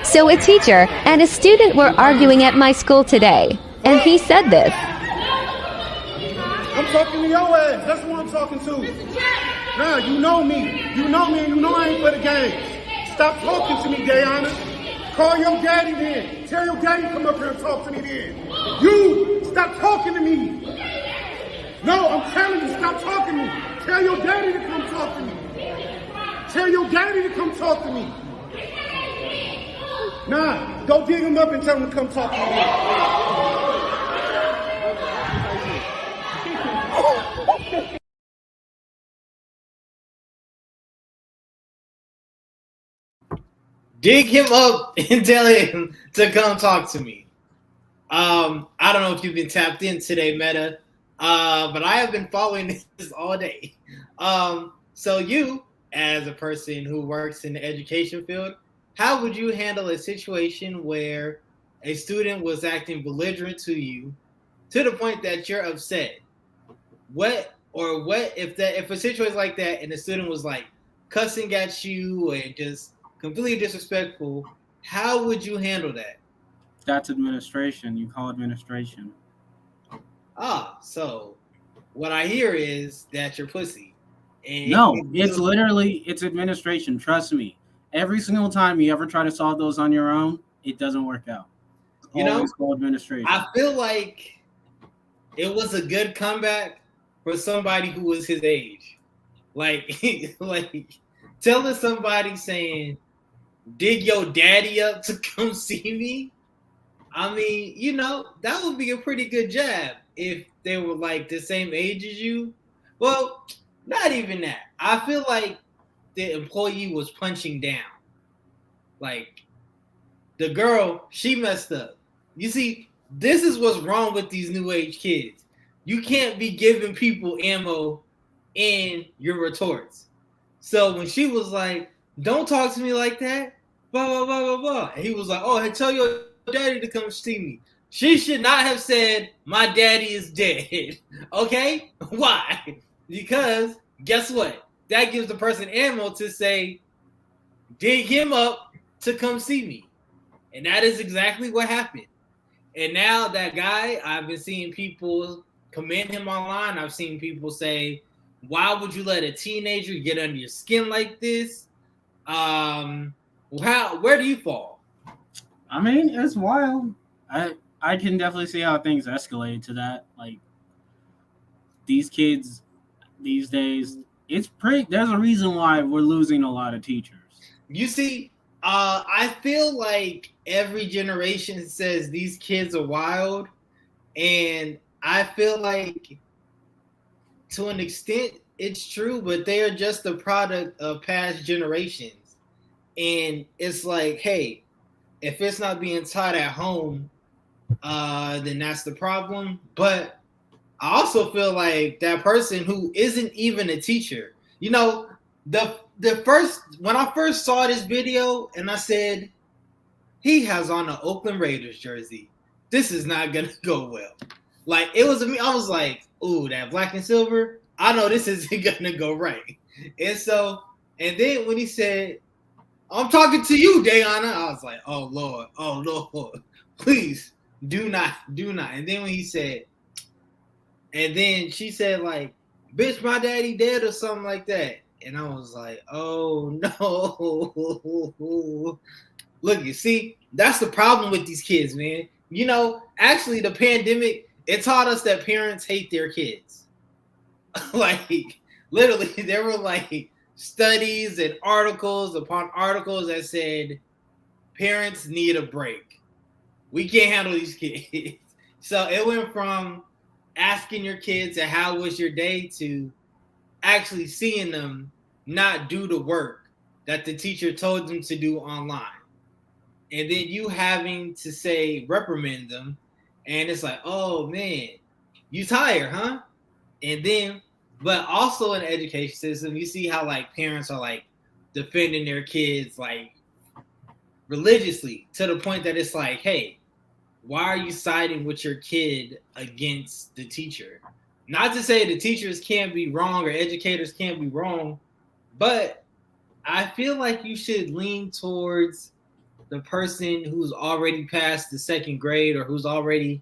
So a teacher and a student were arguing at my school today, and he said this. I'm talking to your ass. That's who I'm talking to. Nah, you know me. You know me and you know I ain't for the games. Stop talking to me, Gayana. Call your daddy then. Tell your daddy come up here and talk to me then. You, stop talking to me. No, I'm telling you, stop talking to me. Tell your daddy to come talk to me. Tell your daddy to come talk to me. Nah, go dig him up and tell him to come talk to me. Dig him up and tell him to come talk to me. I don't know if you've been tapped in today, Meta, but I have been following this all day. So you, as a person who works in the education field, how would you handle a situation where a student was acting belligerent to you to the point that you're upset? What if a situation like that and the student was like cussing at you and just completely disrespectful, how would you handle that? That's administration. You call administration. So what I hear is that you're pussy. And no, it's administration. Trust me. Every single time you ever try to solve those on your own, it doesn't work out. Always call administration. I feel like it was a good comeback for somebody who was his age. Like telling somebody saying, dig your daddy up to come see me. I mean, that would be a pretty good jab if they were like the same age as you. Well, not even that. I feel like the employee was punching down. Like the girl, she messed up. You see, this is what's wrong with these new age kids. You can't be giving people ammo in your retorts. So when she was like, don't talk to me like that, blah, blah, blah, blah, blah. And he was like, oh, hey, tell your daddy to come see me. She should not have said, my daddy is dead. Okay? Why? Because guess what? That gives the person ammo to say, dig him up to come see me. And that is exactly what happened. And now that guy, I've been seeing people commend him online. I've seen people say, why would you let a teenager get under your skin like this? Where do you fall? I mean, it's wild. I can definitely see how things escalate to that. Like these kids these days, there's a reason why we're losing a lot of teachers. You see, I feel like every generation says these kids are wild, and I feel like to an extent it's true, but they are just a product of past generations. And it's like, hey, if it's not being taught at home, then that's the problem. But I also feel like that person who isn't even a teacher, when I first saw this video and I said, he has on an Oakland Raiders jersey. This is not going to go well. Like, it was me. I was like, ooh, that black and silver. I know this isn't going to go right. And then when he said, I'm talking to you, Dayana, I was like, oh, Lord, please do not. And then when he said, and then she said, like, bitch, my daddy dead or something like that. And I was like, oh, no. Look, you see, that's the problem with these kids, man. Actually, the pandemic, it taught us that parents hate their kids. Like, literally, there were, like, studies and articles upon articles that said parents need a break. We can't handle these kids. So it went from asking your kids how was your day to actually seeing them not do the work that the teacher told them to do online. And then you having to say, reprimand them. And it's like, oh man, you tired, huh? And then, but also in the education system, you see how like parents are like defending their kids like religiously to the point that it's like, hey, why are you siding with your kid against the teacher? Not to say the teachers can't be wrong or educators can't be wrong, but I feel like you should lean towards the person who's already passed the second grade or who's already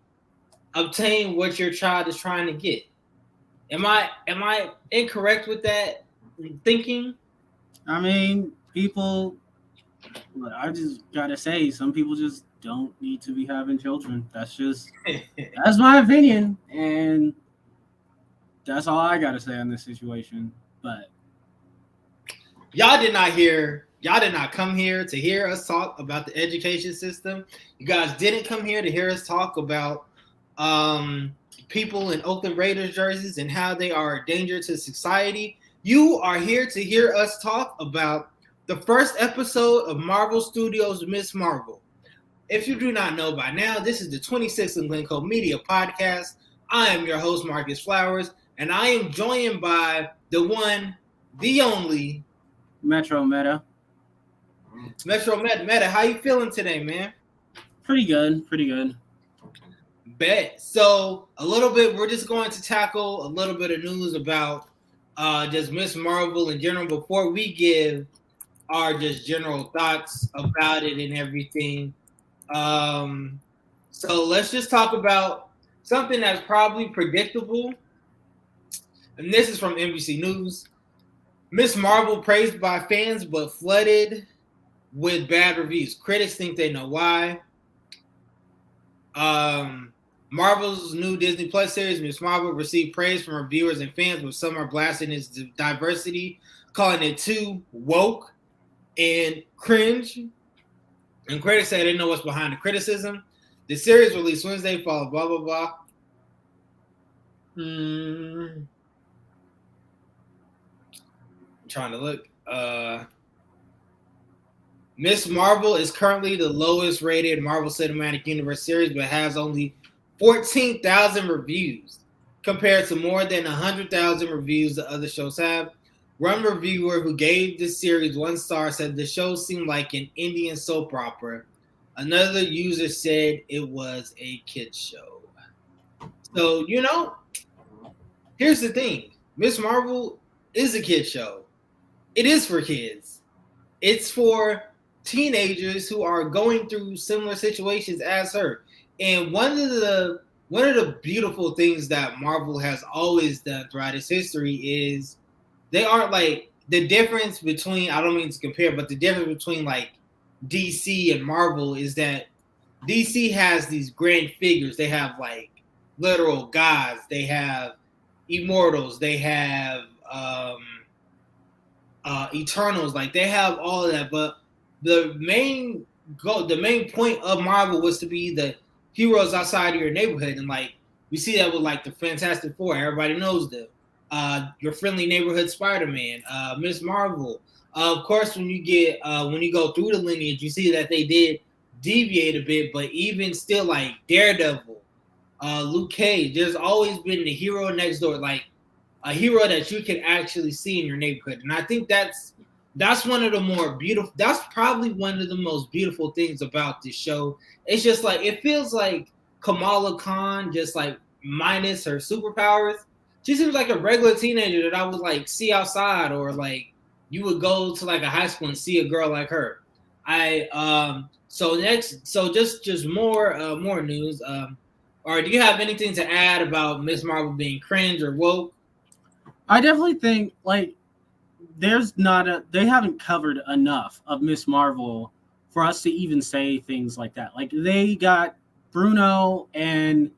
obtained what your child is trying to get. Am I incorrect with that thinking? I mean, people. I just gotta say, some people just don't need to be having children. That's my opinion, and that's all I gotta say on this situation. But y'all did not come here to hear us talk about the education system. You guys didn't come here to hear us talk about people in Oakland Raiders jerseys and how they are a danger to society. You are here to hear us talk about the first episode of Marvel Studios' Miss Marvel. If you do not know by now, this is the 26th and Glencoe Media Podcast. I am your host, Marcus Flowers, and I am joined by the one, the only, Metro Meta. Meta, how you feeling today, man? Pretty good. Bet. So a little bit, we're just going to tackle a little bit of news about just Miss Marvel in general before we give our just general thoughts about it and everything. So let's just talk about something that's probably predictable. And this is from NBC News. Miss Marvel praised by fans but flooded with bad reviews. Critics think they know why. Marvel's new Disney Plus series, Miss Marvel, received praise from reviewers and fans, but some are blasting its diversity, calling it too woke and cringe. And critics say they know what's behind the criticism. The series released Wednesday, followed blah, blah, blah. I'm trying to look. Miss Marvel is currently the lowest rated Marvel Cinematic Universe series, but has only 14,000 reviews compared to more than 100,000 reviews the other shows have. One reviewer who gave this series 1 star said the show seemed like an Indian soap opera. Another user said it was a kid's show. So, here's the thing. Miss Marvel is a kid's show. It is for kids. It's for teenagers who are going through similar situations as her. And one of the beautiful things that Marvel has always done throughout its history is they aren't like the difference between, I don't mean to compare, but the difference between like DC and Marvel is that DC has these grand figures. They have like literal gods. They have immortals. They have Eternals. Like they have all of that. But the main point of Marvel was to be the heroes outside of your neighborhood. And like we see that with like the Fantastic Four. Everybody knows them. Your friendly neighborhood Spider-Man, Miss Marvel. Of course, when you go through the lineage, you see that they did deviate a bit, but even still, like Daredevil, Luke Cage, there's always been the hero next door, like a hero that you can actually see in your neighborhood. And I think that's one of the more beautiful. That's probably one of the most beautiful things about this show. It's just like it feels like Kamala Khan, just like minus her superpowers. She seems like a regular teenager that I would like see outside, or like you would go to like a high school and see a girl like her. So just more news. Or do you have anything to add about Miss Marvel being cringe or woke? I definitely think like they haven't covered enough of Miss Marvel for us to even say things like that. Like they got Bruno, and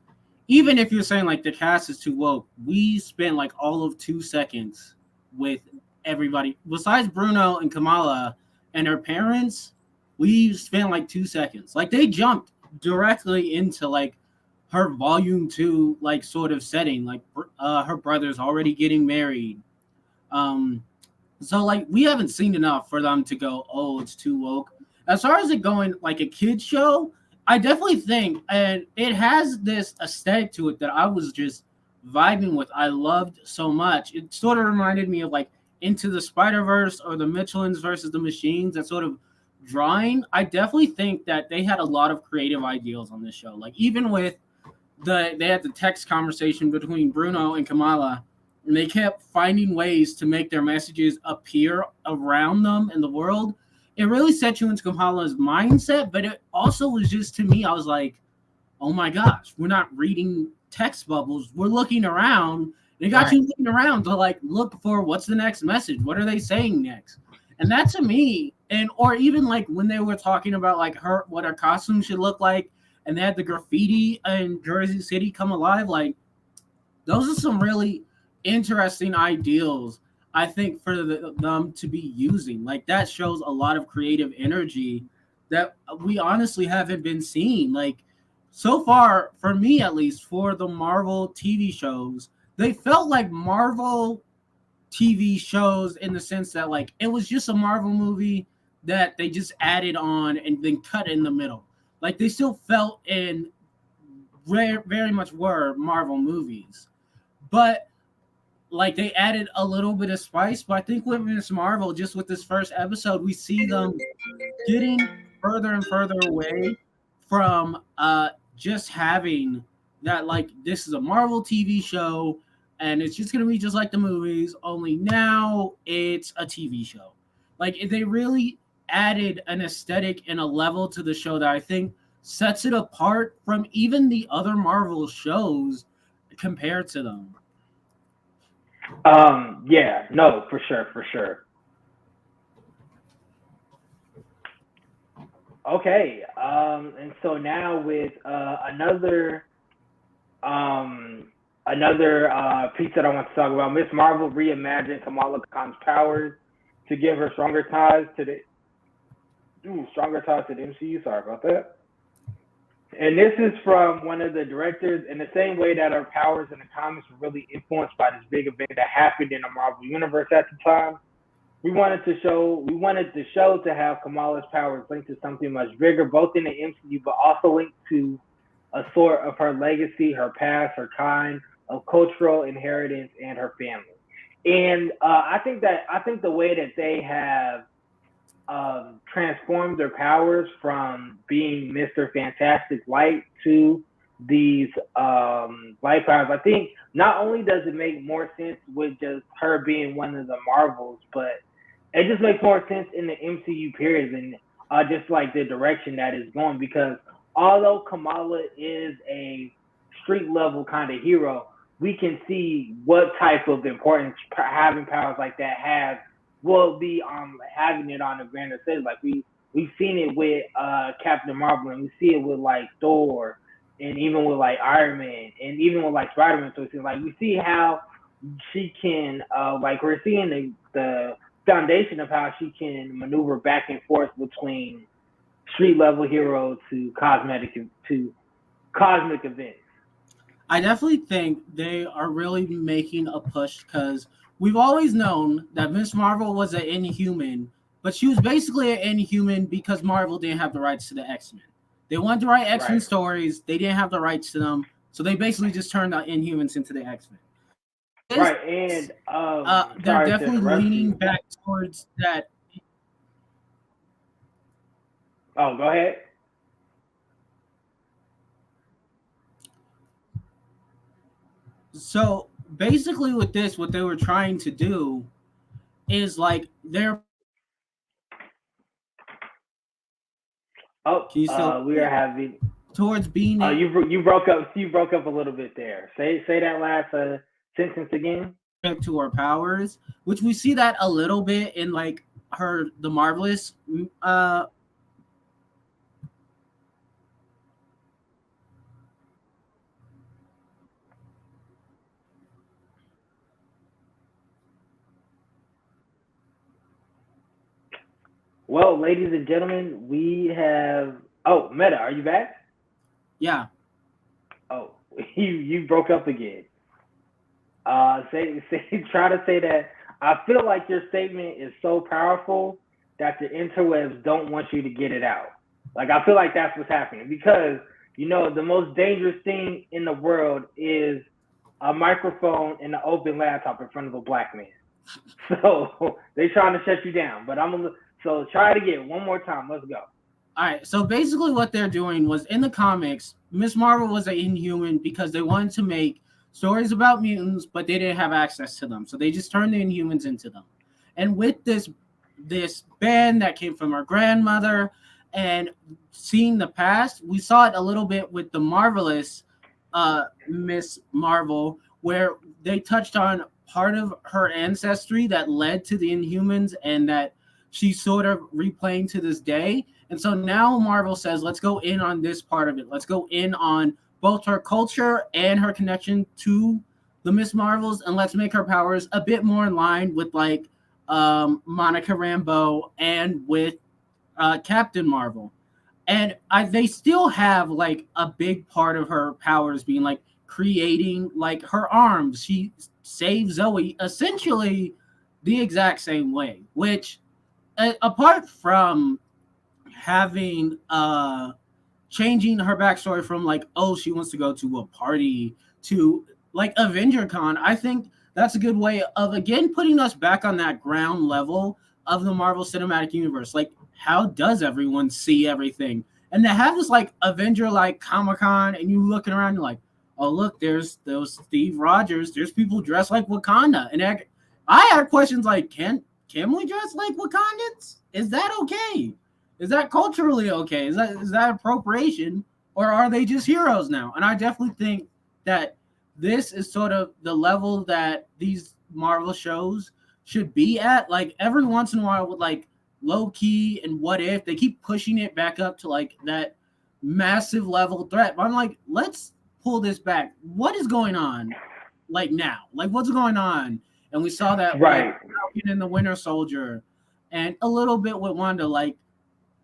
even if you're saying like the cast is too woke, we spent like all of 2 seconds with everybody besides Bruno and Kamala and her parents. We spent like 2 seconds. Like they jumped directly into like her volume 2 like sort of setting, like her brother's already getting married. So like we haven't seen enough for them to go, oh, it's too woke. As far as it going like a kid's show, I definitely think, and it has this aesthetic to it that I was just vibing with. I loved so much. It sort of reminded me of like Into the Spider-Verse or the Michelins versus the Machines, that sort of drawing. I definitely think that they had a lot of creative ideas on this show. Like even with they had the text conversation between Bruno and Kamala, and they kept finding ways to make their messages appear around them in the world. it really set you into Kamala's mindset, but it also was just, to me, I was like, oh my gosh, we're not reading text bubbles. We're looking around. They got you looking around to like look for what's the next message. What are they saying next? And that to me, and or even like when they were talking about like what her costume should look like, and they had the graffiti in Jersey City come alive, like those are some really interesting ideals, I think, for them to be using. Like that shows a lot of creative energy that we honestly haven't been seeing. Like so far, for me at least, for the Marvel TV shows, they felt like Marvel TV shows in the sense that like it was just a Marvel movie that they just added on and then cut in the middle. Like they still felt and very much were Marvel movies, but like they added a little bit of spice. But I think with Miss Marvel, just with this first episode, we see them getting further and further away from just having that like this is a Marvel TV show and it's just gonna be just like the movies, only now it's a TV show. Like they really added an aesthetic and a level to the show that I think sets it apart from even the other Marvel shows compared to them. Yeah, no, for sure. Okay, and so now with another piece that I want to talk about, Miss Marvel reimagined Kamala Khan's powers to give her stronger ties to the MCU. Sorry about that. And this is from one of the directors. In the same way that our powers in the comics were really influenced by this big event that happened in the Marvel universe at the time, we wanted the show to have Kamala's powers linked to something much bigger, both in the MCU, but also linked to a sort of her legacy, her past, her kind of cultural inheritance, and her family. And I think the way that they have transformed their powers from being Mr. Fantastic Light to these light powers, I think not only does it make more sense with just her being one of the Marvels, but it just makes more sense in the MCU period and just like the direction that is going, because although Kamala is a street level kind of hero, we can see what type of importance having powers like that will be having it on a grander scale. Like we've seen it with Captain Marvel, and we see it with like Thor, and even with like Iron Man, and even with like Spider-Man. So it's like we see how she can like we're seeing the foundation of how she can maneuver back and forth between street level heroes to cosmic events. I definitely think they are really making a push, because we've always known that Miss Marvel was an Inhuman, but she was basically an Inhuman because Marvel didn't have the rights to the X-Men. They wanted to write X-Men stories, they didn't have the rights to them, so they basically just turned the Inhumans into the X-Men. Right, and they're definitely leaning back towards that. Oh, go ahead. So basically with this, what they were trying to do is like they're we are having towards being you broke up a little bit there. Say that last sentence again. To her powers, which we see that a little bit in like the Marvelous Well, ladies and gentlemen, we have. Oh, Meta, are you back? Yeah. Oh, you broke up again. Try to say that. I feel like your statement is so powerful that the interwebs don't want you to get it out. Like I feel like that's what's happening, because the most dangerous thing in the world is a microphone and an open laptop in front of a black man. So they're trying to shut you down, but so try it again one more time. Let's go. All right. So basically what they're doing was, in the comics, Miss Marvel was an Inhuman because they wanted to make stories about mutants, but they didn't have access to them. So they just turned the Inhumans into them. And with this this band that came from her grandmother, and seeing the past, we saw it a little bit with the Marvelous Miss Marvel, where they touched on part of her ancestry that led to the Inhumans and that she's sort of replaying to this day. And so now Marvel says, let's go in on this part of it. Let's go in on both her culture and her connection to the Miss Marvels, and let's make her powers a bit more in line with like Monica Rambeau and with Captain Marvel. And they still have like a big part of her powers being like creating like her arms. She saves Zoe essentially the exact same way, which apart from having changing her backstory from like, oh, she wants to go to a party to like Avengerscon, I think that's a good way of again putting us back on that ground level of the Marvel Cinematic Universe. Like, how does everyone see everything? And to have this like Avenger like Comic-Con and you looking around, you're like, oh look, there's those Steve Rogers, there's people dressed like Wakanda. And I had questions like, can we dress like Wakandans? Is that okay? Is that culturally okay? Is that appropriation? Or are they just heroes now? And I definitely think that this is sort of the level that these Marvel shows should be at. Like every once in a while with like Loki and What If, they keep pushing it back up to like that massive level threat. But I'm like, let's pull this back. What is going on like now? Like what's going on? And we saw that right with Falcon and the Winter Soldier and a little bit with Wanda. Like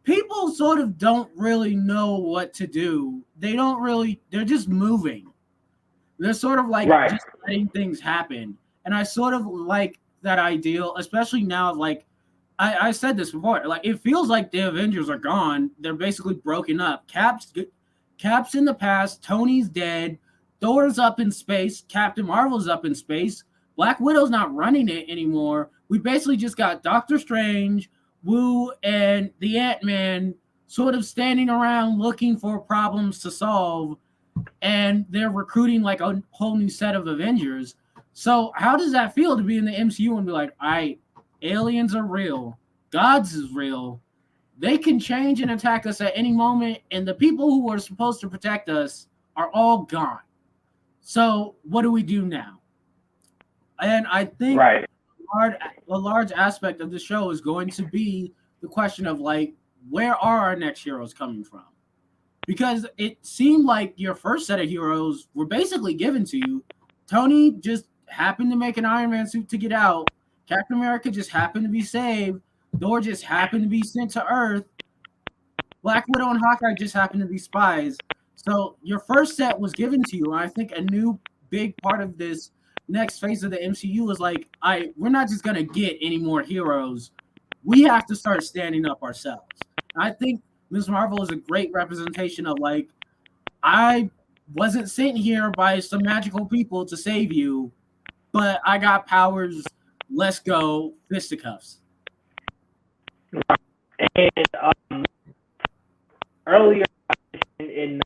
people sort of don't really know what to do. They're just moving. They're sort of like just letting things happen. And I sort of like that ideal, especially now, like I said this before, like it feels like the Avengers are gone. They're basically broken up. Cap's in the past, Tony's dead, Thor's up in space, Captain Marvel's up in space, Black Widow's not running it anymore. We basically just got Doctor Strange, Wu, and the Ant-Man sort of standing around looking for problems to solve, and they're recruiting like a whole new set of Avengers. So how does that feel to be in the MCU and be like, all right, aliens are real, gods is real, they can change and attack us at any moment, and the people who are supposed to protect us are all gone. So what do we do now? And I think a large aspect of the show is going to be the question of like, where are our next heroes coming from? Because it seemed like your first set of heroes were basically given to you. Tony just happened to make an Iron Man suit to get out. Captain America just happened to be saved. Thor just happened to be sent to Earth. Black Widow and Hawkeye just happened to be spies. So your first set was given to you. And I think a new big part of this next phase of the MCU is like, we're not just going to get any more heroes. We have to start standing up ourselves. I think Ms. Marvel is a great representation of like, I wasn't sent here by some magical people to save you, but I got powers. Let's go, fisticuffs. And earlier in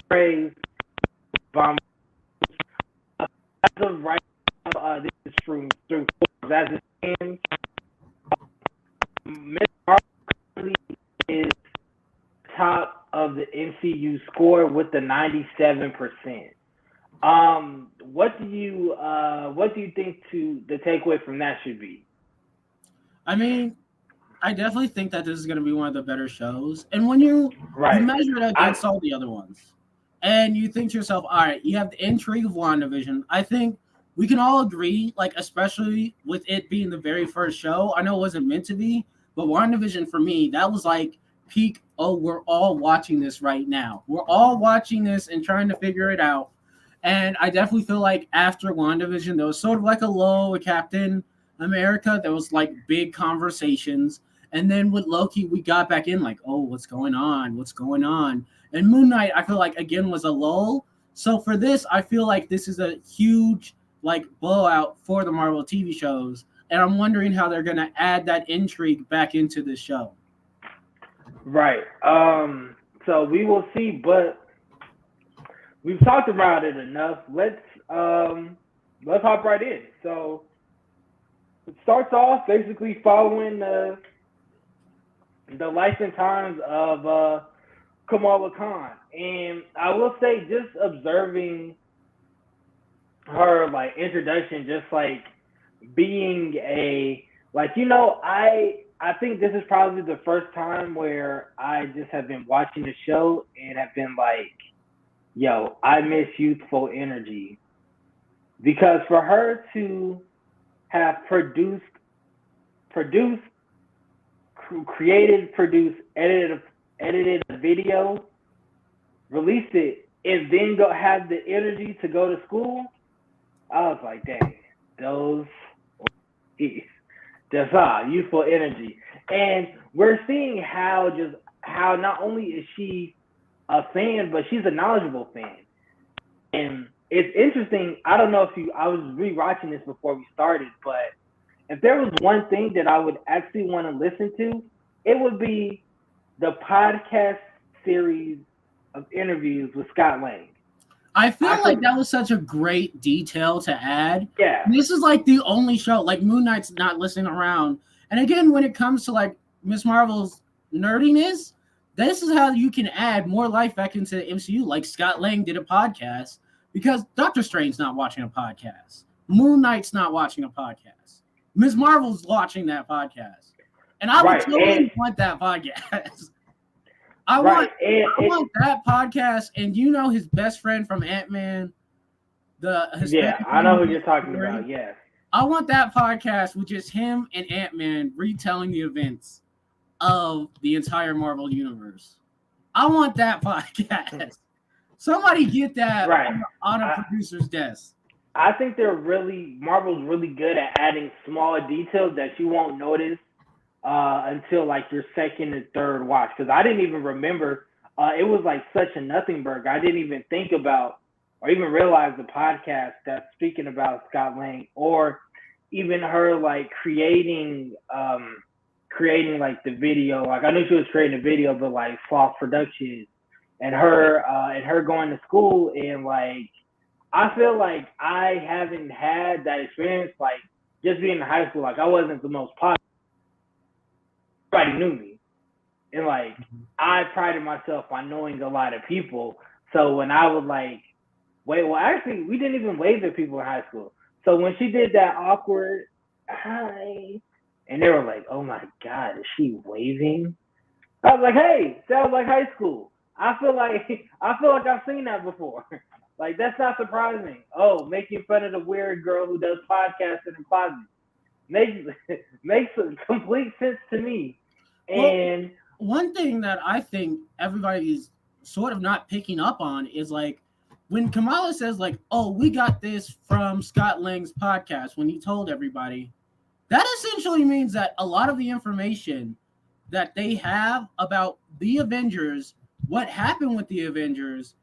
praise bomb as of right now, this is through as it stands. Miss Marvel is top of the MCU score with the 97%. What do you think the takeaway from that should be? I mean, I definitely think that this is going to be one of the better shows. And when you measure it against all the other ones, and you think to yourself, all right, you have the intrigue of WandaVision. I think we can all agree, like especially with it being the very first show. I know it wasn't meant to be, but WandaVision for me, that was like peak. Oh, we're all watching this right now. We're all watching this and trying to figure it out. And I definitely feel like after WandaVision, there was sort of like a lull with Captain America. There was like big conversations. And then with Loki, we got back in like, oh, what's going on? What's going on? And Moon Knight, I feel like, again, was a lull. So for this, I feel like this is a huge like blowout for the Marvel TV shows. And I'm wondering how they're going to add that intrigue back into the show. Right. So we will see, but we've talked about it enough. Let's hop right in. So starts off basically following the life and times of Kamala Khan, and I will say, just observing her like introduction, just like being a like I think this is probably the first time where I just have been watching the show and have been like, yo, I miss youthful energy. Because for her to have created, produced, edited a video, released it, and then go have the energy to go to school, I was like, dang, those just youthful energy. And we're seeing how not only is she a fan, but she's a knowledgeable fan. And it's interesting. I don't know if I was rewatching this before we started, but if there was one thing that I would actually want to listen to, it would be the podcast series of interviews with Scott Lang. I feel like that was such a great detail to add. Yeah. This is like the only show, like Moon Knight's not listening around. And again, when it comes to like Ms. Marvel's nerdiness, this is how you can add more life back into the MCU. Like Scott Lang did a podcast because Doctor Strange's not watching a podcast. Moon Knight's not watching a podcast. Ms. Marvel's watching that podcast. And I would totally want that podcast. I want that podcast, and his best friend from Ant-Man, I know who you're talking about. Yes, I want that podcast with just him and Ant-Man retelling the events of the entire Marvel universe. I want that podcast. Somebody get that on a producer's desk. I think Marvel's really good at adding small details that you won't notice until like your second and third watch, because I didn't even remember. It was like such a nothing burger. I didn't even think about or even realize the podcast that's speaking about Scott Lang, or even her like creating like the video. Like I knew she was creating a video, but like Sloth Productions and her going to school, and like I feel like I haven't had that experience. Like just being in high school, like I wasn't the most popular. Everybody knew me, and like I prided myself on knowing a lot of people. So when I would like actually we didn't even wave at people in high school. So when she did that awkward hi, and they were like, "Oh my God, is she waving?" I was like, "Hey, sounds like high school." I feel like I've seen that before. Like that's not surprising. Oh, making fun of the weird girl who does podcasts in the closet makes complete sense to me. And one thing that I think everybody's sort of not picking up on is like when Kamala says like, "Oh, we got this from Scott Lang's podcast," when he told everybody, that essentially means that a lot of the information that they have about the Avengers, what happened with the Avengers,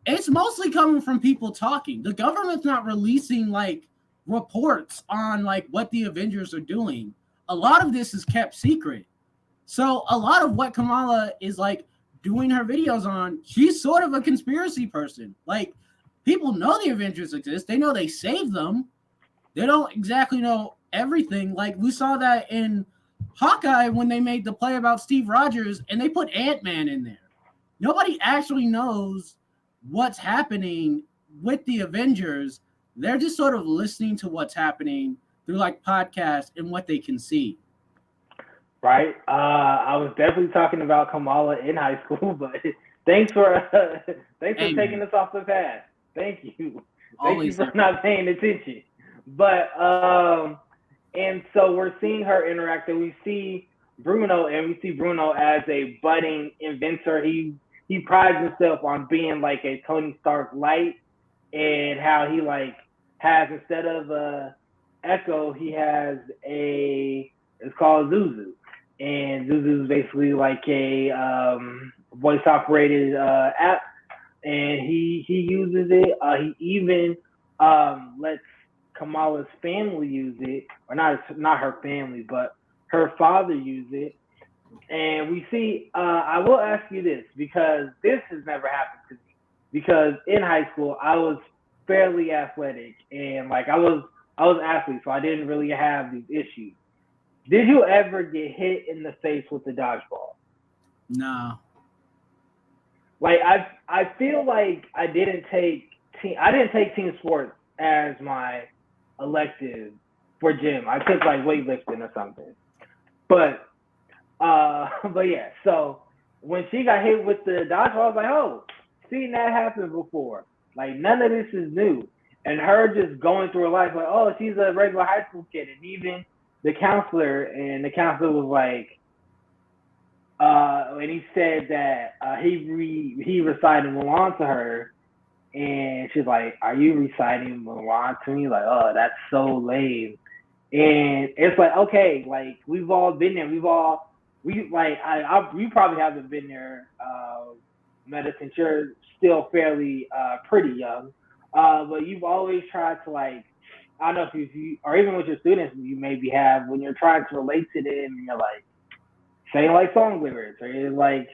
it's mostly coming from people talking. The government's not releasing like reports on like what the Avengers are doing. A lot of this is kept secret. So a lot of what Kamala is like doing her videos on, she's sort of a conspiracy person. Like people know the Avengers exist. They know they saved them. They don't exactly know everything. Like we saw that in Hawkeye when they made the play about Steve Rogers and they put Ant-Man in there. Nobody actually knows what's happening with the Avengers. They're just sort of listening to what's happening through like podcasts and what they can see. Right. I was definitely talking about Kamala in high school, but thanks for taking us off the path. Thank you. Thank you for not paying attention. But and so we're seeing her interact, and we see Bruno as a budding inventor. He prides himself on being like a Tony Stark light, and how he like has, instead of Echo, he has it's called Zuzu. And Zuzu is basically like a voice operated app, and he uses it. He even lets Kamala's family use it, or not her family, but her father use it. And we see, I will ask you this, because this has never happened to me. Because in high school, I was fairly athletic, and like I was I was an athlete, so I didn't really have these issues. Did you ever get hit in the face with the dodgeball? No. Like I feel like I didn't take team sports as my elective for gym. I took like weightlifting or something. But yeah, so when she got hit with the dodgeball, I was like, oh, seen that happen before. Like none of this is new. And her just going through her life like, oh, she's a regular high school kid. And even the counselor was like, and he said that he recited Mulan to her, and she's like, "Are you reciting Mulan to me?" Like, oh, that's so lame. And it's like, okay, like we've all been there. You probably haven't been there, Medicine. You're still fairly pretty young, but you've always tried to like. I don't know if you or even with your students, you maybe have when you're trying to relate to them, and you're like saying like song lyrics, or you're like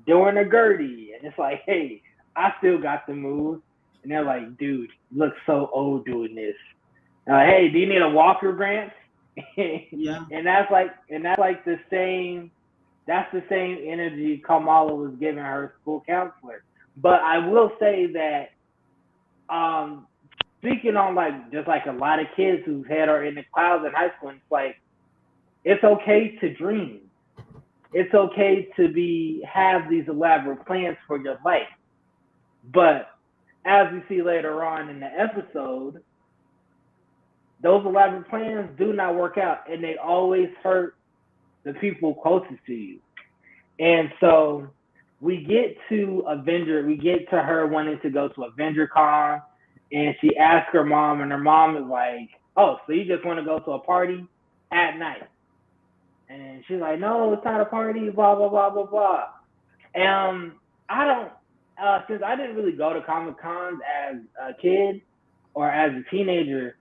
doing a Gertie, and it's like, hey, I still got the moves, and they're like, dude, you look so old doing this. Hey, do you need a walker, Grant? Yeah. And that's the same energy Kamala was giving her school counselor. But I will say that, speaking on like just like a lot of kids whose head are in the clouds in high school, it's like it's okay to dream. It's okay to have these elaborate plans for your life. But as we see later on in the episode, those elaborate plans do not work out, and they always hurt the people closest to you. And so we get to her wanting to go to Avengerscon, and she asks her mom, and her mom is like, oh, so you just want to go to a party at night? And she's like, no, it's not a party, blah, blah, blah, blah, blah. Since I didn't really go to Comic Cons as a kid or as a teenager,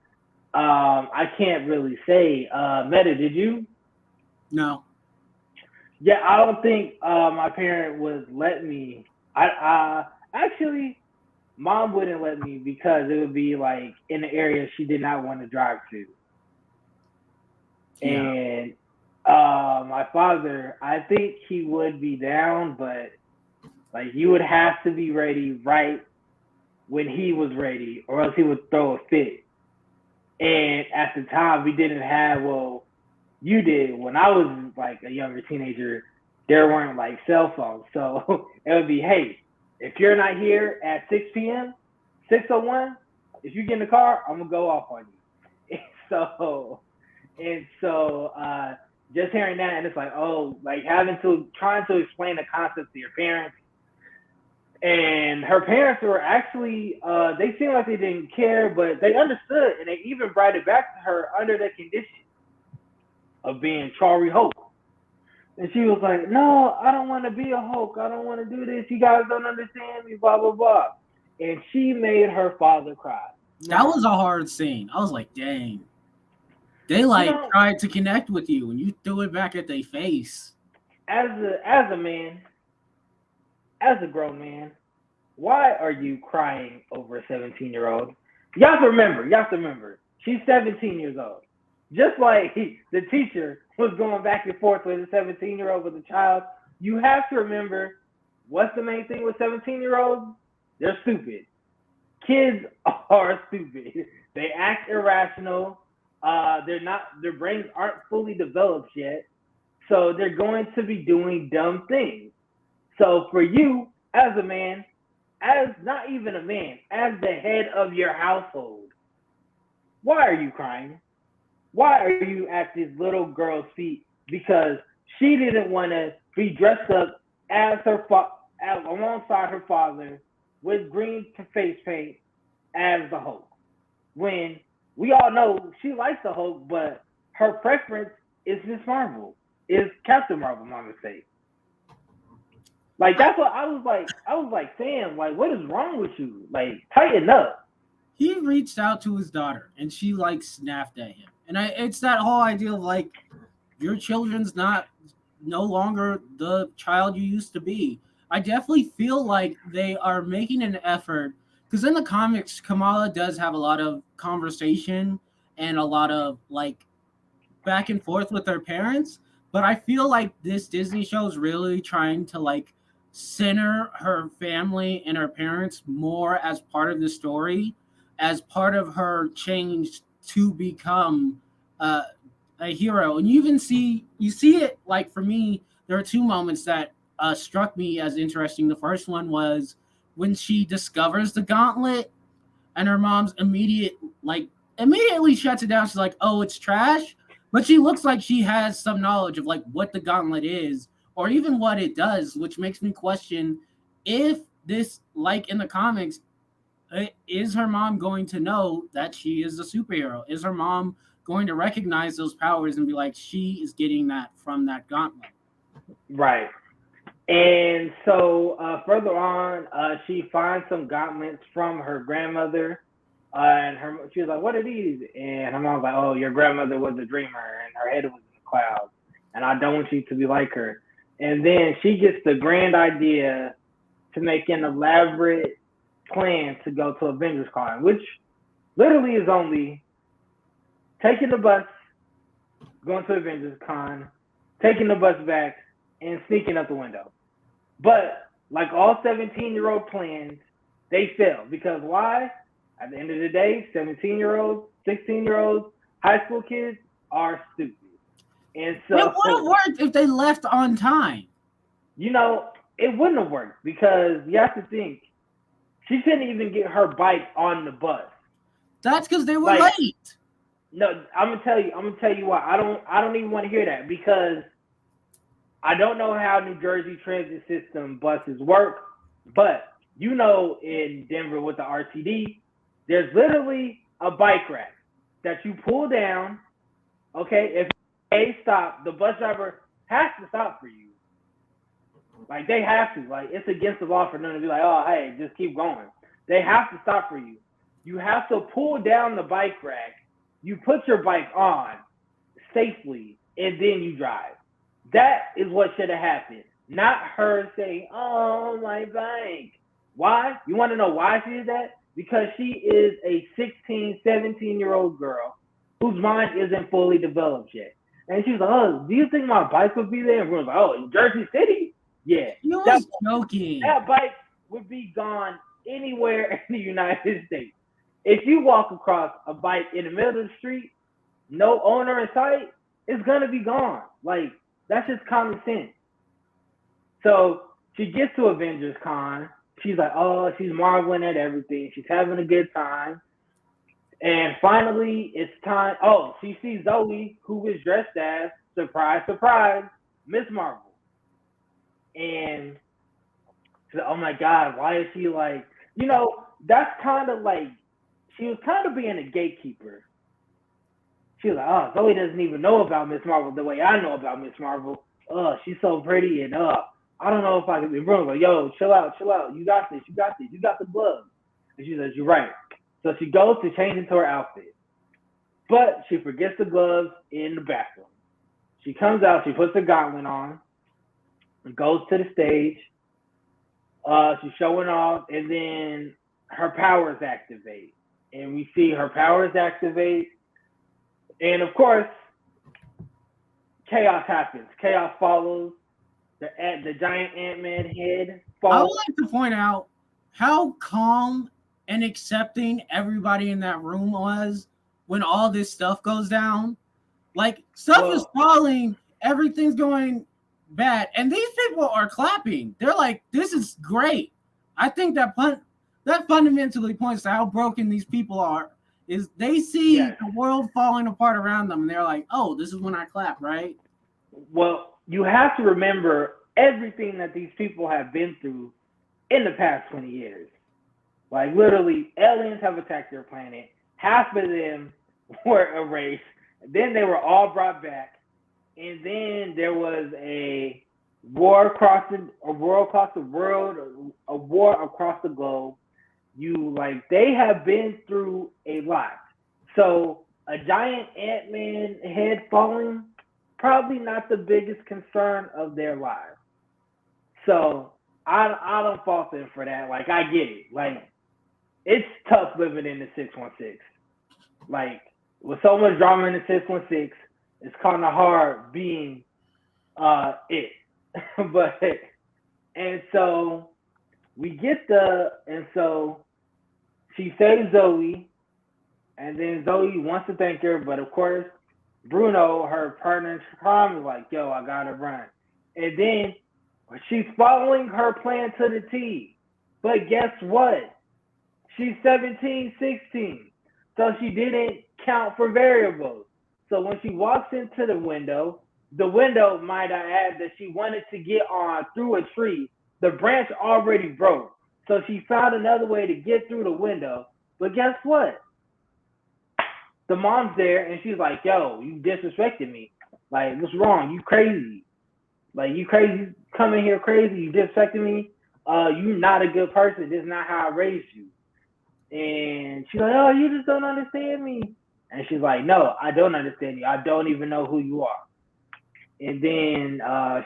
I can't really say. Meta, did you? No. Yeah, I don't think my parent would let me. Actually, mom wouldn't let me because it would be like in the area she did not want to drive to. Yeah. And my father, I think he would be down, but like you would have to be ready right when he was ready, or else he would throw a fit. And at the time, we didn't have, well, you did. When I was like a younger teenager, there weren't like cell phones. So it would be, hey, if you're not here at 6 p.m., 6:01, if you get in the car, I'm going to go off on you. So just hearing that, and it's like, oh, like trying to explain the concept to your parents. And her parents were actually, they seemed like they didn't care, but they understood, and they even brought it back to her under the condition of being Charlie Hulk. And she was like, no, I don't want to be a Hulk. I don't want to do this. You guys don't understand me, blah, blah, blah. And she made her father cry. That was a hard scene. I was like, dang. They tried to connect with you, and you threw it back at their face. As a man, as a grown man, why are you crying over a 17-year-old? You have to remember, she's 17 years old. Just like the teacher was going back and forth with a 17-year-old with a child, you have to remember, what's the main thing with 17-year-olds? They're stupid. Kids are stupid. They act irrational. Their brains aren't fully developed yet. So they're going to be doing dumb things. So for you, as a man, as not even a man, as the head of your household, why are you crying? Why are you at this little girl's feet? Because she didn't want to be dressed up as alongside her father with green face paint as the Hulk. When we all know she likes the Hulk, but her preference is Miss Marvel, is Captain Marvel, my mistake. Like that's what I was like, Sam, like what is wrong with you? Like tighten up. He reached out to his daughter, and she snapped at him. And it's that whole idea of like your children's no longer the child you used to be. I definitely feel like they are making an effort because in the comics, Kamala does have a lot of conversation, and a lot of like back and forth with her parents. But I feel like this Disney show is really trying to like center her family and her parents more as part of the story, as part of her change to become a hero. And you see it like for me, there are two moments that struck me as interesting. The first one was when she discovers the gauntlet and her mom's immediately shuts it down. She's like, "Oh, it's trash," but she looks like she has some knowledge of like what the gauntlet is or even what it does, which makes me question if this, like in the comics, is her mom going to know that she is a superhero? Is her mom going to recognize those powers and be like, she is getting that from that gauntlet? Right. And so further on, she finds some gauntlets from her grandmother. And she was like, "What are these?" And her mom was like, "Oh, your grandmother was a dreamer and her head was in the clouds. And I don't want you to be like her." And then she gets the grand idea to make an elaborate plan to go to Avengerscon, which literally is only taking the bus, going to Avengerscon, taking the bus back, and sneaking out the window. But like all 17-year-old plans, they fail. Because why? At the end of the day, 17-year-olds, 16-year-olds, high school kids are stupid. And so it would have worked if they left on time. You know, it wouldn't have worked because you have to think, she couldn't even get her bike on the bus. That's because they were late. No, I'm gonna tell you why. I don't even want to hear that because I don't know how New Jersey transit system buses work, but you know, in Denver with the RTD, there's literally a bike rack that you pull down. Okay, if they stop, the bus driver has to stop for you. Like they have to. Like it's against the law for them to be like, "Oh, hey, just keep going." They have to stop for you. You have to pull down the bike rack. You put your bike on safely, and then you drive. That is what should have happened. Not her saying, "Oh, my bike." Why? You want to know why she did that? Because she is a 16, 17-year-old girl whose mind isn't fully developed yet. And she was like, "Oh, do you think my bike would be there?" And we were like, "Oh, in Jersey City?" Yeah. You was joking. That bike would be gone anywhere in the United States. If you walk across a bike in the middle of the street, no owner in sight, it's going to be gone. Like, that's just common sense. So she gets to Avengerscon. She's like, oh, she's marveling at everything. She's having a good time. And finally, it's time. Oh, she sees Zoe, who is dressed as, surprise, surprise, Miss Marvel. And she's like, oh my God, why is she like, you know, that's kind of like, she was kind of being a gatekeeper. She was like, oh, Zoe doesn't even know about Miss Marvel the way I know about Miss Marvel. Oh, she's so pretty and I don't know if I can be wrong. Like, yo, chill out. You got this. You got the gloves. And she says, you're right. So she goes to change into her outfit. But she forgets the gloves in the bathroom. She comes out, she puts the gauntlet on, and goes to the stage. She's showing off, and then her powers activate. And we see her powers activate. And of course, chaos happens. Chaos follows. The giant Ant-Man head falls. I would like to point out how calm and accepting everybody in that room was when all this stuff goes down. Like, stuff is falling, everything's going bad, and these people are clapping. They're like, this is great. I think that fundamentally points to how broken these people are, is they see the world falling apart around them, and they're like, oh, this is when I clap, right? Well, you have to remember everything that these people have been through in the past 20 years. Like, literally, aliens have attacked their planet. Half of them were erased. Then they were all brought back. And then there was a war across the world, a war across the globe. They have been through a lot. So a giant Ant-Man head falling, probably not the biggest concern of their lives. So I don't fault them for that. Like, I get it. Like, it's tough living in the 616. Like, with so much drama in the 616, it's kind of hard being it. But and so so she saves Zoe, and then Zoe wants to thank her, but of course Bruno, her partner in crime, is like, "Yo, I gotta run," and then she's following her plan to the T. But guess what? She's 17, 16. So she didn't count for variables. So when she walks into the window, might I add, that she wanted to get on through a tree, the branch already broke. So she found another way to get through the window. But guess what? The mom's there, and she's like, "Yo, you disrespected me. Like, what's wrong? You crazy. Like, you crazy, coming here crazy. You disrespected me. You're not a good person. This is not how I raised you." And she's like, "Oh, you just don't understand me." And she's like, "No, I don't understand you. I don't even know who you are." And then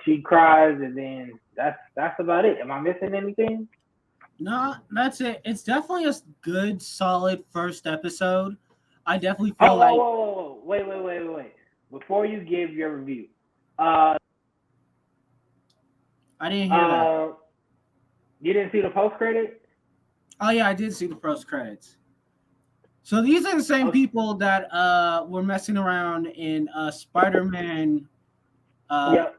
she cries, and then that's about it. Am I missing anything? No, that's it. It's definitely a good, solid first episode. I definitely feel like. Whoa. Wait. Before you give your review, I didn't hear that. You didn't see the post credit? Oh yeah, I did see the post credits. So these are the same people that were messing around in Spider-Man. Yep.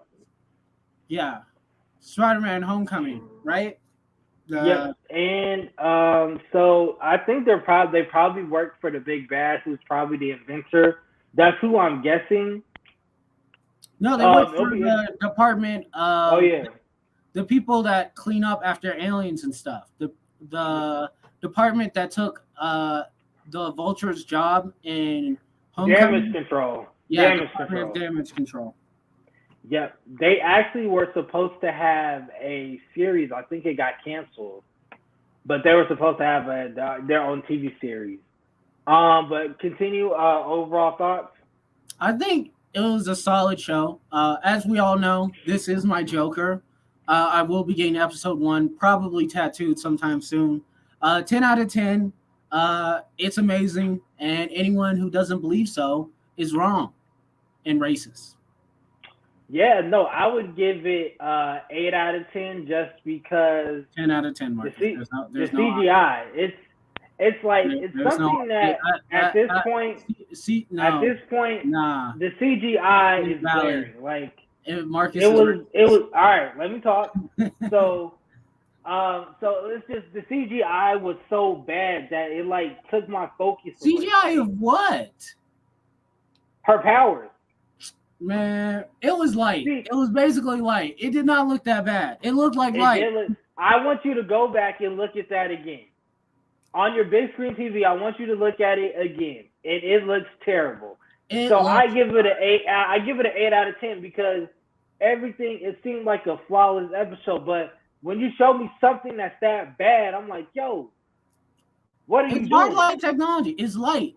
Yeah, Spider-Man: Homecoming, right? Yep. And so I think they probably worked for the Big Bad, who's probably the inventor. That's who I'm guessing. No, they work for the department. The people that clean up after aliens and stuff. The department that took the Vulture's job in Homecoming. Damage control. Yeah, damage control. Yep. They actually were supposed to have a series. I think it got canceled. But they were supposed to have their own TV series. But continue, overall thoughts? I think it was a solid show. As we all know, this is my Joker. I will be getting episode 1, probably tattooed sometime soon. 10 out of 10. It's amazing. And anyone who doesn't believe so is wrong and racist. Yeah, no, I would give it 8 out of 10 just because 10 out of 10, Mark. The CGI, it's like it's something that at this point, the CGI is glaring. Like Marcus, it was all right. Let me talk. So it's just the CGI was so bad that it like took my focus. CGI of what? Her powers. Man, it was light. It was basically light. It did not look that bad. It looked like light. I want you to go back and look at that again. On your big screen TV, I want you to look at it again. It looks terrible. I give it an 8. I give it an 8 out of 10 because everything, it seemed like a flawless episode. But when you show me something that's that bad, I'm like, yo, what are you doing? It's hard light technology. It's light.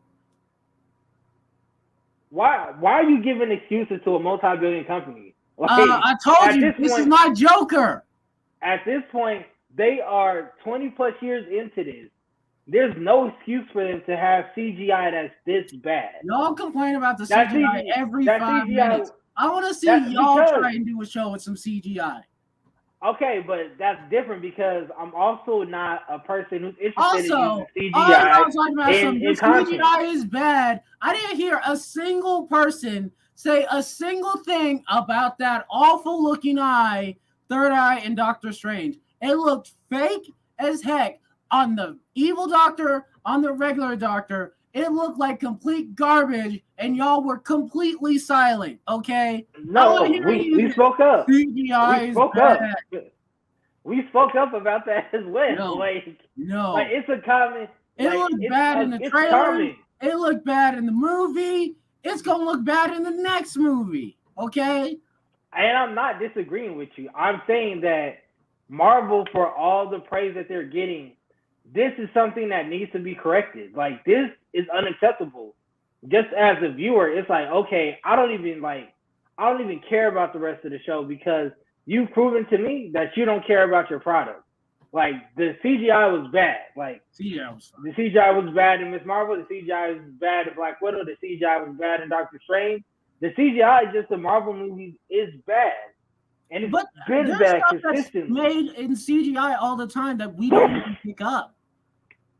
Why are you giving excuses to a multi-billion company? Like, I told you, this is my Joker. At this point, they are 20 plus years into this. There's no excuse for them to have CGI that's this bad. Y'all complain about the CGI every 5 minutes. I want to see y'all try and do a show with some CGI. Okay, but that's different because I'm also not a person who's interested in using CGI. The CGI is bad. I didn't hear a single person say a single thing about that awful looking eye, Third Eye, and Doctor Strange. It looked fake as heck on the evil doctor, on the regular doctor. It looked like complete garbage, and y'all were completely silent, okay? No, we spoke up. CGI is bad. We spoke up about that as well. No, like it's a comment. It looked bad in the trailer. Charming. It looked bad in the movie. It's going to look bad in the next movie, okay? And I'm not disagreeing with you. I'm saying that Marvel, for all the praise that they're getting, this is something that needs to be corrected. Like, this is unacceptable. Just as a viewer, it's like, okay, I don't even care about the rest of the show because you've proven to me that you don't care about your product. Like the CGI was bad. Like CGI was fine. the CGI was bad in Miss Marvel. The CGI was bad in Black Widow. The CGI was bad in Doctor Strange. The CGI just in Marvel movies is bad, and it's But been there's bad stuff that's consistently. made in CGI all the time that we don't even pick up.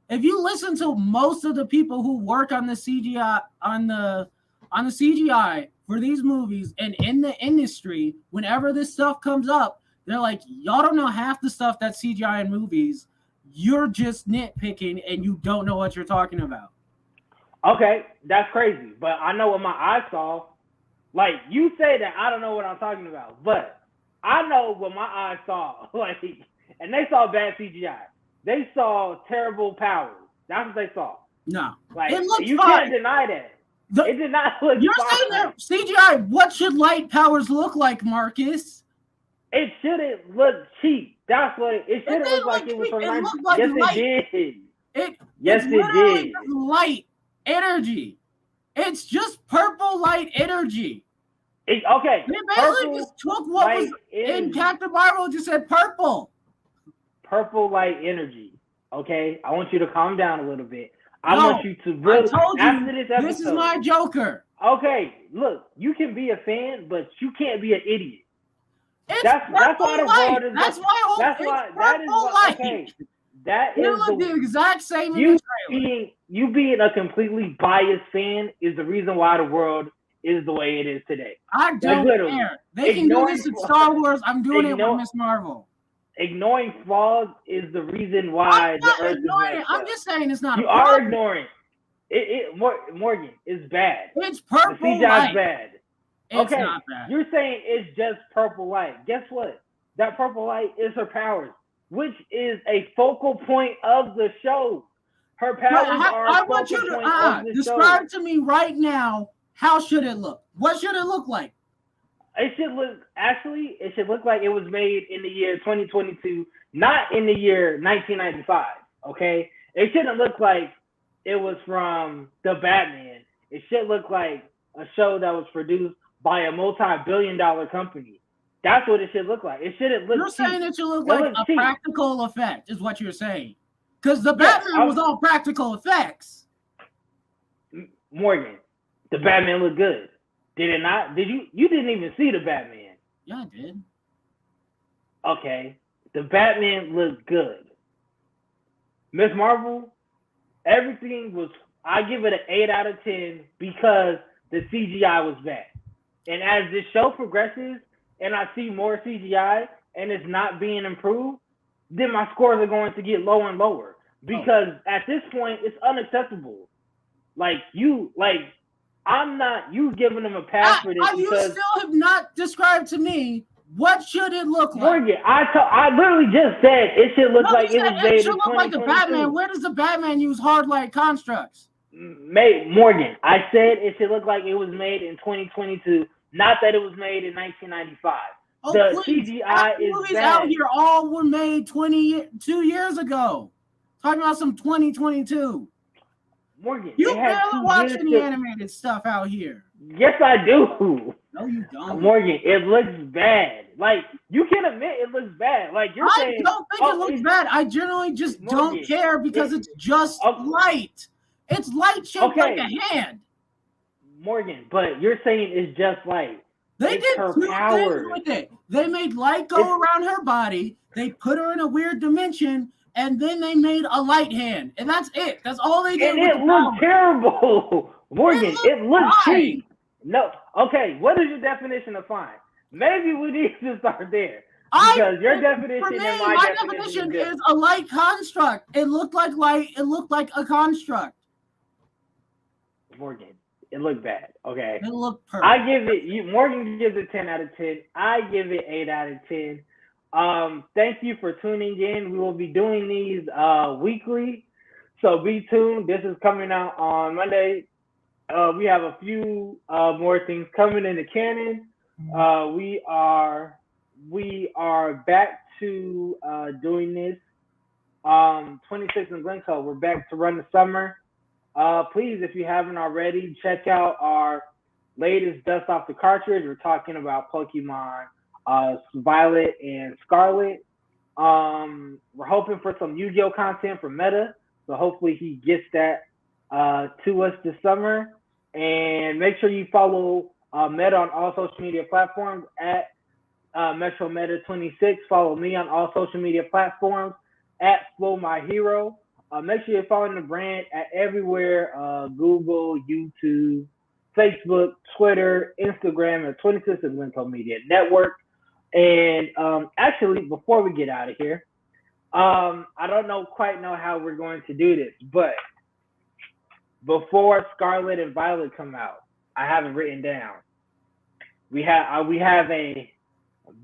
If you listen to most of the people who work on the CGI on the CGI for these movies and in the industry, whenever this stuff comes up, they're like, y'all don't know half the stuff that's CGI in movies. You're just nitpicking and you don't know what you're talking about. Okay, that's crazy. But I know what my eyes saw. Like, you say that I don't know what I'm talking about, but I know what my eyes saw. Like, and they saw bad CGI. They saw terrible powers. That's what they saw. No. Like, It looks you fine. can't deny that. It did not look You're fine. saying that CGI, what should light powers look like, Marcus? It shouldn't look cheap. That's what it shouldn't look like it was from 90s. Like Yes, light. it did. Yes, Yes, it it literally did. just light energy. It's just purple light energy. Okay. They basically just took what was in Captain Marvel and just said purple. Purple light energy. Okay, I want you to calm down a little bit. I want you to really. I told after you, this episode, this is my Joker. Okay, look, you can be a fan, but you can't be an idiot. It's That's why the light. world is. That's why. That's it's why. Purple That is why. light. Okay, that It is looked the exact same in you the trailer. you being a completely biased fan is the reason why the world is the way it is today. I don't care. They can do this in Star Wars. I'm doing it with Miss Marvel. Ignoring flaws is the reason why the Earth is messed up. I'm just saying it's not. You are ignoring it. Morgan, it's bad. It's purple the CGI light. is bad. It's okay, not bad. You're saying it's just purple light. Guess what? That purple light is her powers, which is a focal point of the show. Her powers are I a want you focal point of the describe show. to me right now, how should it look? What should it look like? It should look like it was made in the year 2022, not in the year 1995. Okay, it shouldn't look like it was from the Batman. It should look like a show that was produced by a multi-billion-dollar company. That's what it should look like. It shouldn't look. You're cheap. saying it should look like a cheap. practical effect, is what you're saying. Because the Batman was all practical effects. Morgan, the Batman looked good. Did it not? Did you? You didn't even see the Batman. Yeah, I did. Okay, the Batman looked good. Miss Marvel, everything was. I give it an 8 out of 10 because the CGI was bad. And as this show progresses, and I see more CGI, and it's not being improved, then my scores are going to get lower and lower because at this point it's unacceptable. I'm not you giving them a pass for this. You still have not described to me what should it look like. Morgan, I literally just said it should look like it was made in 2022. It should look like the Batman. Where does the Batman use hard light constructs? Morgan, I said it should look like it was made in 2022, not that it was made in 1995. The CGI is movies bad. Out here all were made 22 years ago. Talking about some 2022. Morgan, you barely watch any animated stuff out here. Yes, I do. No, you don't. Morgan, it looks bad. Like, you can admit it looks bad. Like, you're saying. I don't think it looks bad. I generally just don't care because it's just light. It's light shaped like a hand. Morgan, but you're saying it's just light. They did two things with it. They made light go around her body. They put her in a weird dimension. And then they made a light hand. And that's it. That's all they did. And it looked terrible. Morgan, it looked cheap. No. Okay, what is your definition of fine? Maybe we need to start there. Because your definition and my definition is a light construct. It looked like light. It looked like a construct. Morgan, it looked bad. Okay. It looked perfect. I give it, Morgan gives it 10 out of 10. I give it 8 out of 10. Thank you for tuning in. We will be doing these weekly, so be tuned. This is coming out on Monday. We have a few more things coming in the canon. We are back to doing this. 26 in Glencoe. We're back to run the summer. Please, if you haven't already, check out our latest Dust Off the Cartridge. We're talking about Pokemon Violet and Scarlet. We're hoping for some Yu-Gi-Oh content from Meta, so hopefully he gets that to us this summer. And make sure you follow Meta on all social media platforms at Metro Meta 26. Follow me on all social media platforms at Flow My Hero. Make sure you're following the brand at everywhere: Google, YouTube, Facebook, Twitter, Instagram, and 26 and Glencoe Media Network. And actually, before we get out of here, I don't quite know how we're going to do this, but before Scarlet and Violet come out, I have it written down. We have a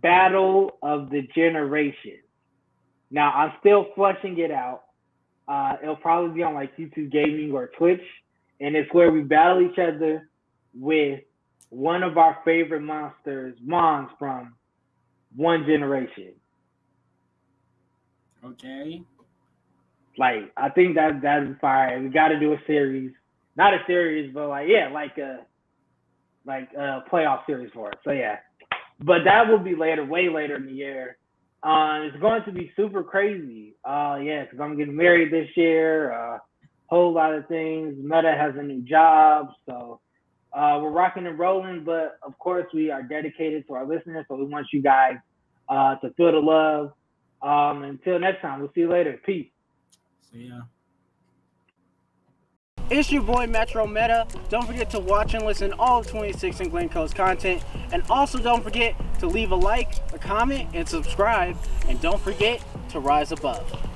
battle of the generations. Now I'm still fleshing it out. It'll probably be on like YouTube Gaming or Twitch, and it's where we battle each other with one of our favorite mons from one generation. Okay. Like, I think that's fire. We got to do a series, not a series, but like a playoff series for it. So yeah, but that will be later, way later in the year. It's going to be super crazy. Because I'm getting married this year. A whole lot of things. Meta has a new job, so we're rocking and rolling. But of course, we are dedicated to our listeners, so we want you guys to feel the love. Until next time, we'll see you later. Peace. See ya. It's your boy Metro Meta. Don't forget to watch and listen all of 26 and Glencoe's content. And also don't forget to leave a like, a comment, and subscribe. And don't forget to rise above.